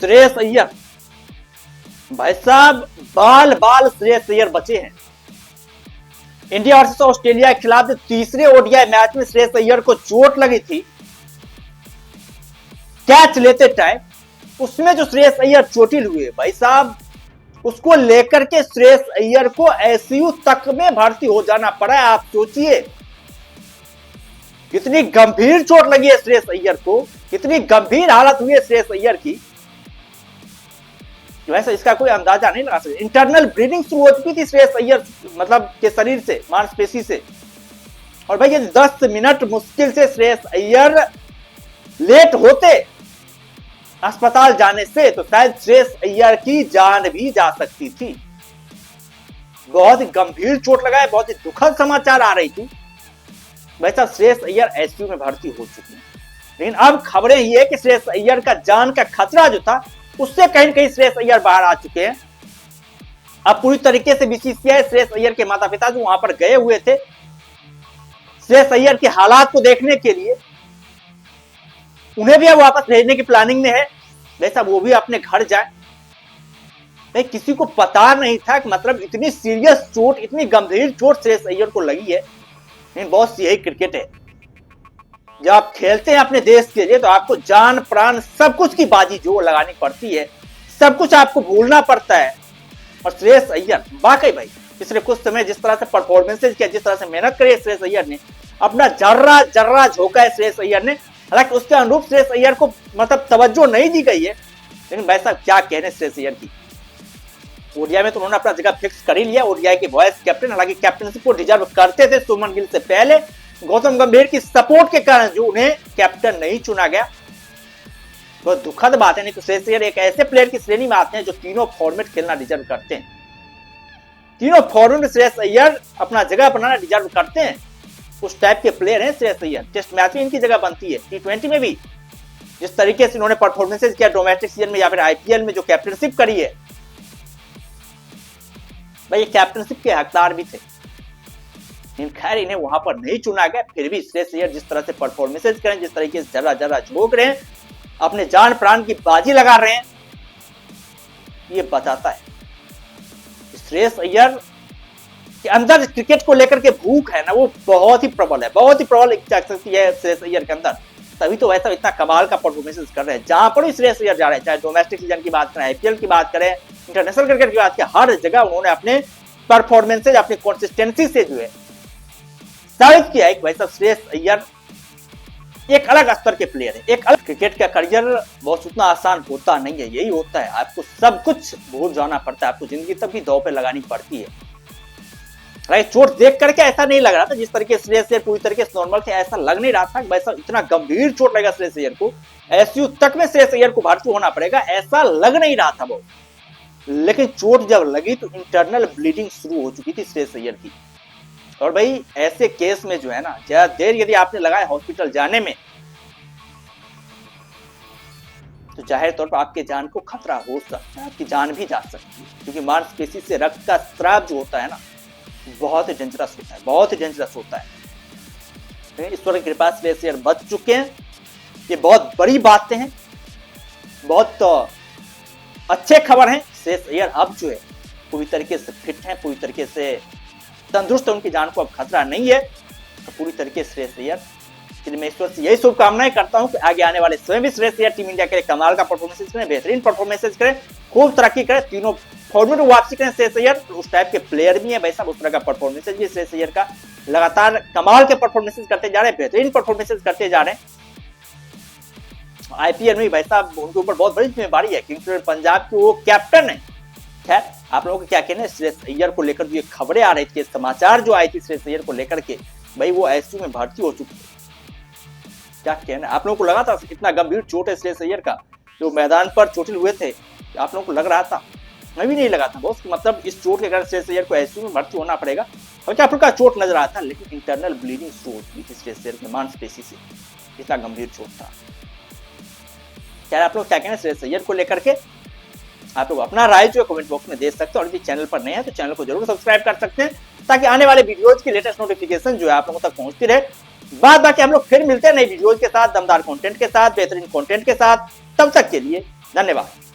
श्रेयस अय्यर, भाई साहब बाल बाल श्रेयस अय्यर बचे हैं। इंडिया वर्सेस ऑस्ट्रेलिया के खिलाफ तीसरे ओडीआई मैच में श्रेयस अय्यर को चोट लगी थी कैच लेते टाइम, उसमें जो श्रेयस अय्यर चोटिल हुए भाई साहब, उसको लेकर के श्रेयस अय्यर को आईसीयू तक में भर्ती हो जाना पड़ा। आप सोचिए कितनी गंभीर चोट लगी है श्रेयस अय्यर को, कितनी गंभीर हालत हुई है श्रेयस अय्यर की, वैसे इसका कोई अंदाजा नहीं लगा सकते। इंटरनल ब्लीडिंग शुरू हो चुकी थी श्रेयस अय्यर मतलब के शरीर से, मांसपेशी से, और भाई ये 10 मिनट मुश्किल से श्रेयस अय्यर लेट होते अस्पताल जाने से तो शायद श्रेयस अय्यर की जान भी जा सकती थी। बहुत ही गंभीर चोट लगा है, बहुत ही दुखद समाचार आ रही थी। वैसा श्रेयस अय्यर आईसीयू में भर्ती हो चुकी है, लेकिन अब खबरें ये है कि श्रेयस अय्यर का जान का खतरा जो था उससे कहीं कहीं श्रेयस अय्यर बाहर आ चुके हैं। अब पूरी तरीके से बीसीसीआई श्रेयस अय्यर के माता पिता जो वहां पर गए हुए थे श्रेयस अय्यर के हालात को देखने के लिए, उन्हें भी अब वापस भेजने की प्लानिंग में है। वैसा वो भी अपने घर जाए। किसी को पता नहीं था कि मतलब इतनी सीरियस चोट, इतनी गंभीर चोट श्रेयस अय्यर को लगी है। लेकिन बॉस यही क्रिकेट है, जब आप खेलते हैं अपने देश के लिए तो आपको जान प्राण सब कुछ की बाजी जो लगानी पड़ती है, सब कुछ आपको भूलना पड़ता है। और श्रेयस अय्यर वाकई भाई पिछले कुछ समय जिस तरह से परफॉर्मेंसेज किया, जिस तरह से मेहनत करी है श्रेयस अय्यर ने, अपना जर्रा जर्रा झोंका है श्रेयस अय्यर ने। हालांकि उसके अनुरूप श्रेयस अय्यर को मतलब तवज्जो नहीं दी गई है, लेकिन भाई साहब क्या कहने श्रेयस अय्यर की। ओडीआई में तो उन्होंने अपना जगह फिक्स कर ही लिया, ओडीआई के वाइस कैप्टन, हालांकि कैप्टनशिप को डिजर्व करते थे सुमन गिल से पहले। गौतम गंभीर की सपोर्ट के कारण जो उन्हें कैप्टन नहीं चुना गया, बहुत दुखद बात है। नहीं तो श्रेयस अय्यर एक ऐसे प्लेयर की श्रेणी में आते हैं जो तीनों फॉर्मेट खेलना डिजर्व करते हैं। तीनों फॉर्मेट में श्रेयस अय्यर अपना जगह बनाना डिजर्व करते हैं, उस टाइप के प्लेयर हैं श्रेयस अय्यर। टेस्ट मैच में इनकी जगह बनती है, टी20 में भी जिस तरीके से इन्होंने परफॉर्मेंसेज किया डोमेस्टिक सीजन में या फिर आईपीएल में जो कैप्टनशिप करी है, भाई ये कैप्टनशिप के हकदार भी थे। लेकिन खैर इन्हें वहां पर नहीं चुना गया। फिर भी श्रेयस अय्यर जिस तरह से परफॉर्मेंसेज करें, जिस तरीके से जरा जरा झोंक रहे हैं, अपने जान प्राण की बाजी लगा रहे हैं, ये बताता है श्रेयस अय्यर के अंदर क्रिकेट को लेकर के भूख है ना, वो बहुत ही प्रबल है, बहुत ही प्रबल इच्छा शक्ति है श्रेयस अय्यर के अंदर। तभी तो वैसा इतना कमाल का परफॉर्मेंसेस कर रहे हैं। जहां पर भी श्रेयस अय्यर जा रहे हैं, चाहे डोमेस्टिक सीजन की बात करें, आईपीएल की बात करें, इंटरनेशनल क्रिकेट की बात करें, हर जगह उन्होंने अपने परफॉर्मेंसेज, अपनी कंसिस्टेंसी से जो है साबित किया है कि भाई साहब श्रेयस अय्यर एक अलग स्तर के प्लेयर है। एक अलग क्रिकेट का करियर बहुत उतना आसान होता नहीं है, यही होता है, आपको सब कुछ भूल जाना पड़ता है, आपको जिंदगी तब भी दांव पे लगानी पड़ती है। राइट, चोट देख करके ऐसा नहीं लग रहा था जिस तरीके श्रेयस अय्यर पूरी तरीके से नॉर्मल थे, ऐसा लग नहीं रहा था कि भाई साहब इतना गंभीर चोट लगा श्रेयस अय्यर को, आईसीयू तक में श्रेयस अय्यर को भर्ती होना पड़ेगा, ऐसा लग नहीं रहा था वो। लेकिन चोट जब लगी तो इंटरनल ब्लीडिंग शुरू हो चुकी थी श्रेयस अय्यर की। और भाई ऐसे केस में जो है ना, ज्यादा देर यदि आपने लगाया हॉस्पिटल जाने में तो जाहिर तौर पर आपके जान को खतरा हो सकता है, आपकी जान भी जा सकती है, क्योंकि मांसपेशी से रक्त का स्राव जो होता है ना, बहुत ही डेंजरस होता है, बहुत ही डेंजरस होता है। ईश्वर की कृपा से श्रेयस अय्यर बच चुके हैं, ये बहुत बड़ी बातें हैं, बहुत अच्छे खबर हैं। श्रेयस अय्यर अब जो है पूरी तरीके से फिट हैं, पूरी तरीके से तंदुरुस्त है, उनकी जान को अब खतरा नहीं है, तो पूरी तरीके से श्रेयस अय्यर, मैं ईश्वर से यही शुभकामनाएं करता हूं कि आगे आने वाले समय भी श्रेयस अय्यर टीम इंडिया के लिए कमाल का परफॉर्मेंस करें, बेहतरीन परफॉर्मेंसेज करें, खूब तरक्की करें, तीनों फॉर्मेट में वापसी करें। श्रेयस अय्यर उस टाइप के प्लेयर भी है भाई साहब, उस तरह का परफॉर्मेंसेज भी श्रेयस अय्यर का लगातार कमाल के परफॉर्मेंसेज करते जा रहे हैं, बेहतरीन परफॉर्मेंसेज करते जा रहे हैं। आईपीएल में भाई साहब उनके ऊपर बहुत बड़ी जिम्मेदारी है, क्योंकि पंजाब के वो कैप्टन है। खैर आप लोगों को क्या कहना है श्रेयस अय्यर को लेकर, जो ये खबरें आ रही थी, समाचार जो आई थी श्रेयस अय्यर को लेकर के, भाई वो आईसीयू में भर्ती हो चुकी है, क्या कहना है? आप लोगों को लगा था इतना गंभीर चोट है श्रेयस अय्यर का, जो मैदान पर चोटिल हुए थे, आप लोगों को लग रहा था? मैं भी नहीं लगा था बॉस, मतलब इस चोट के कारण श्रेयस अय्यर को आईसीयू में भर्ती होना पड़ेगा। और क्या आपका चोट नजर आता, लेकिन इंटरनल ब्लीडिंग शुरू होती थी श्रेयस अय्यर के मांसपेशी से, इतना गंभीर चोट था। क्या आप लोग क्या कहना है श्रेयस अय्यर को लेकर के? आप लोग अपना राय जो है कमेंट बॉक्स में दे सकते हैं, और यदि चैनल पर नए हैं तो चैनल को जरूर सब्सक्राइब कर सकते हैं, ताकि आने वाले वीडियोज की लेटेस्ट नोटिफिकेशन जो है आप लोगों तक पहुंचती रहे। बाकी हम लोग फिर मिलते हैं नई वीडियोज के साथ, दमदार कंटेंट के साथ, बेहतरीन कंटेंट के साथ। तब तक के लिए धन्यवाद।